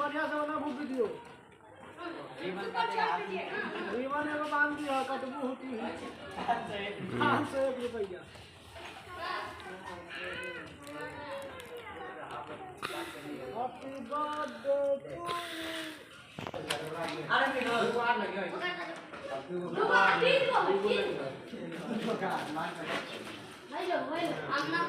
बढ़िया से बना बुक वीडियो रीवन एगो बांध दिया कटबू होती है 501 रुपया हैप्पी बर्थडे टू अरे मेरा दुकान लगी है दुकान हेलो हेलो अन्ना